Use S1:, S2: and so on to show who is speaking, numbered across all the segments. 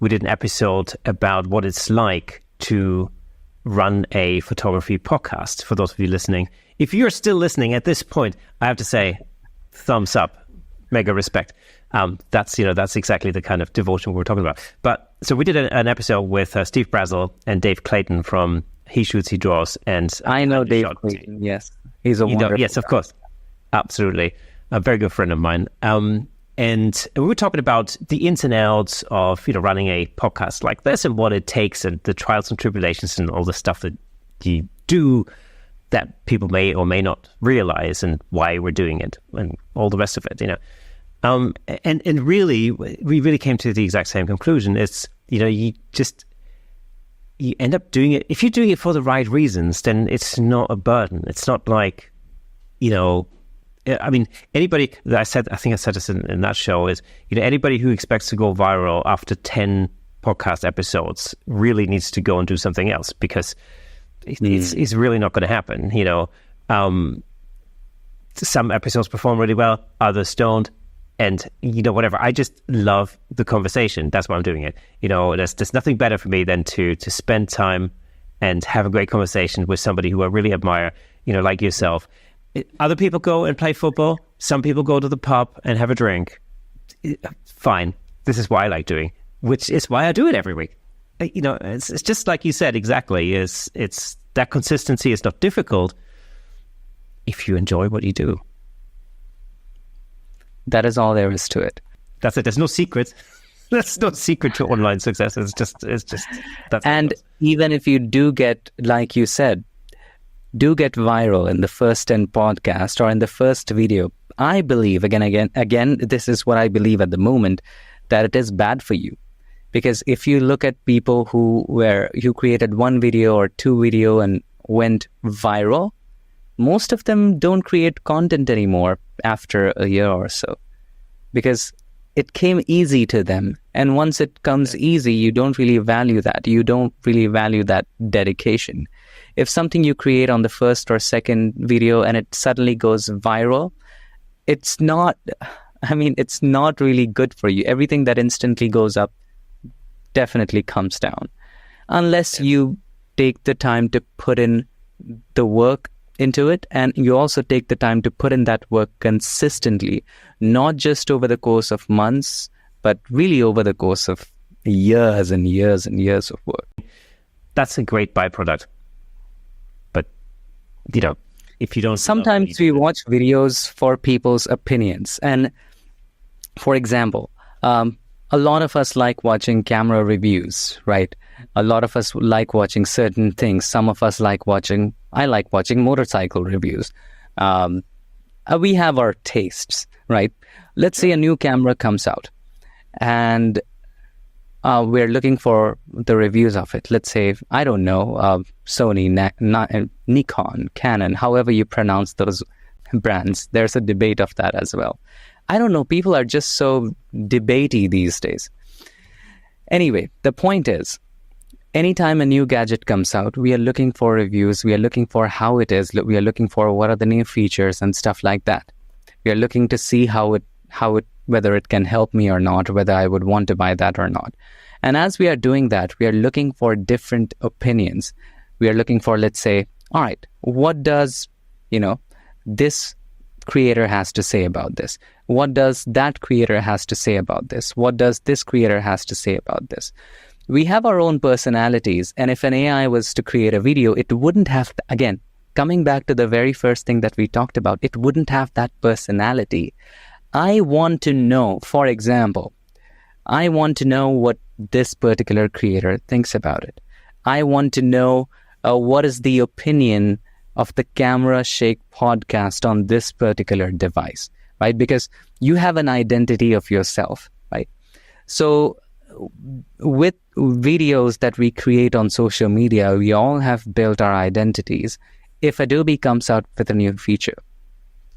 S1: we did an episode about what it's like to run a photography podcast. For those of you listening, if you're still listening at this point, I have to say, thumbs up, mega respect. That's exactly the kind of devotion we're talking about. But so we did an episode with Steve Brazel and Dave Clayton from He Shoots, He Draws, and
S2: I know Dave Clayton. Yes, he's a wonderful.
S1: Yes, of course, absolutely, a very good friend of mine. And we were talking about the ins and outs of running a podcast like this and what it takes and the trials and tribulations and all the stuff that you do that people may or may not realize and why we're doing it and all the rest of it. And really, we really came to the exact same conclusion. It's you end up doing it. If you're doing it for the right reasons, then it's not a burden. It's not like I mean, anybody that I think I said this in that show is, anybody who expects to go viral after 10 podcast episodes really needs to go and do something else, because it's really not going to happen. Some episodes perform really well, others don't. And, whatever, I just love the conversation. That's why I'm doing it. There's nothing better for me than to spend time and have a great conversation with somebody who I really admire, like yourself. Other people go and play football. Some people go to the pub and have a drink. Fine. This is why I like doing, which is why I do it every week. It's just like you said, exactly. It's that consistency is not difficult if you enjoy what you do.
S2: That is all there is to it.
S1: That's it. There's no secret. There's no secret to online success. It's just that's.
S2: And even if you do get, like you said, do get viral in the first 10 podcast or in the first video, I believe, again, this is what I believe at the moment, that it is bad for you. Because if you look at people who created one video or two video and went viral, most of them don't create content anymore after a year or so, because it came easy to them. And once it comes easy, you don't really value that. You don't really value that dedication. If something you create on the first or second video and it suddenly goes viral, it's not really good for you. Everything that instantly goes up definitely comes down. Unless you take the time to put in the work into it, and you also take the time to put in that work consistently, not just over the course of months, but really over the course of years and years and years of work.
S1: That's a great byproduct. But, if you don't...
S2: Sometimes we watch videos for people's opinions. And, for example, a lot of us like watching camera reviews, right? A lot of us like watching certain things. Some of us I like watching motorcycle reviews. We have our tastes, right? Let's say a new camera comes out and we're looking for the reviews of it. Let's say, I don't know, Sony, Nikon, Canon, however you pronounce those brands. There's a debate of that as well. I don't know. People are just so debatey these days. Anyway, the point is, anytime a new gadget comes out, we are looking for reviews. We are looking for how it is. We are looking for what are the new features and stuff like that. We are looking to see whether it can help me or not, whether I would want to buy that or not. And as we are doing that, we are looking for different opinions. We are looking for, let's say, all right, what does, this creator has to say about this? What does that creator has to say about this? What does this creator has to say about this? We have our own personalities, and if an AI was to create a video, it wouldn't have, again, coming back to the very first thing that we talked about, it wouldn't have that personality. I want to know, for example, what this particular creator thinks about it. I want to know what is the opinion of the Camera Shake podcast on this particular device, right? Because you have an identity of yourself, right? So with videos that we create on social media, we all have built our identities. If Adobe comes out with a new feature,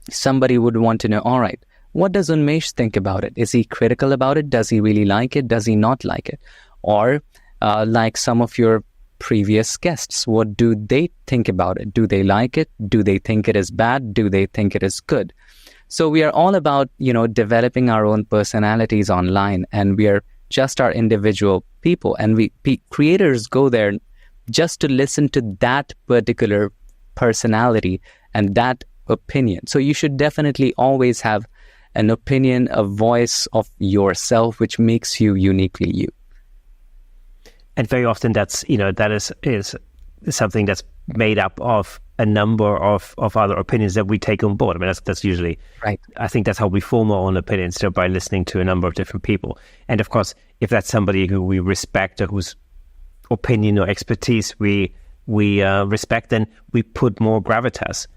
S2: somebody would want to know, all right, what does Unmesh think about it? Is he critical about it? Does he really like it? Does he not like it? Or like some of your previous guests, what do they think about it? Do they like it? Do they think it is bad? Do they think it is good? So we are all about, developing our own personalities online, and we are just our individual people. And creators go there just to listen to that particular personality and that opinion. So you should definitely always have an opinion, a voice of yourself, which makes you uniquely you.
S1: And very often that is something that's made up of a number of other opinions that we take on board. I mean, that's usually
S2: right.
S1: I think that's how we form our own opinions, so by listening to a number of different people. And of course, if that's somebody who we respect or whose opinion or expertise we respect, then we put more gravitas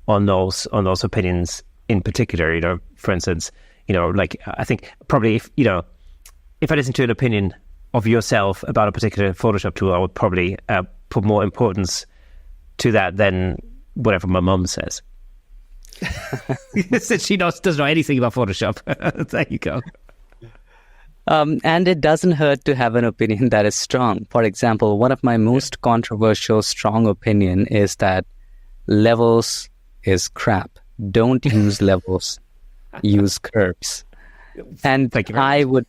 S1: on those opinions in particular. For instance, like I think probably if I listen to an opinion of yourself about a particular Photoshop tool, I would probably put more importance to that than whatever my mum says. Since she doesn't know anything about Photoshop. There you go.
S2: And it doesn't hurt to have an opinion that is strong. For example, one of my most controversial strong opinion is that levels is crap. Don't use levels, use curves. And I would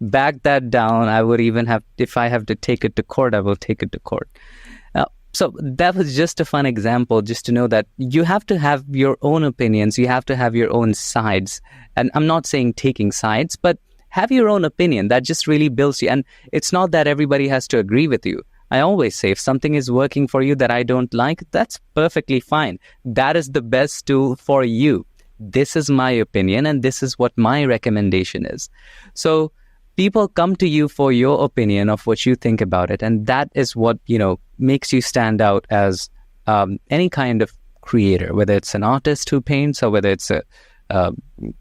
S2: back that down. I would even have, if I have to take it to court, I will take it to court. So that was just a fun example, just to know that you have to have your own opinions. You have to have your own sides. And I'm not saying taking sides, but have your own opinion. That just really builds you. And it's not that everybody has to agree with you. I always say if something is working for you that I don't like, that's perfectly fine. That is the best tool for you. This is my opinion and this is what my recommendation is. So people come to you for your opinion of what you think about it. And that is what, makes you stand out as any kind of creator, whether it's an artist who paints or whether it's a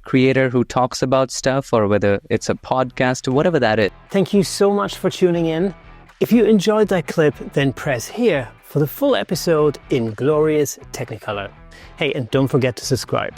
S2: creator who talks about stuff or whether it's a podcast or whatever that is.
S3: Thank you so much for tuning in. If you enjoyed that clip, then press here for the full episode in glorious Technicolor. Hey, and don't forget to subscribe.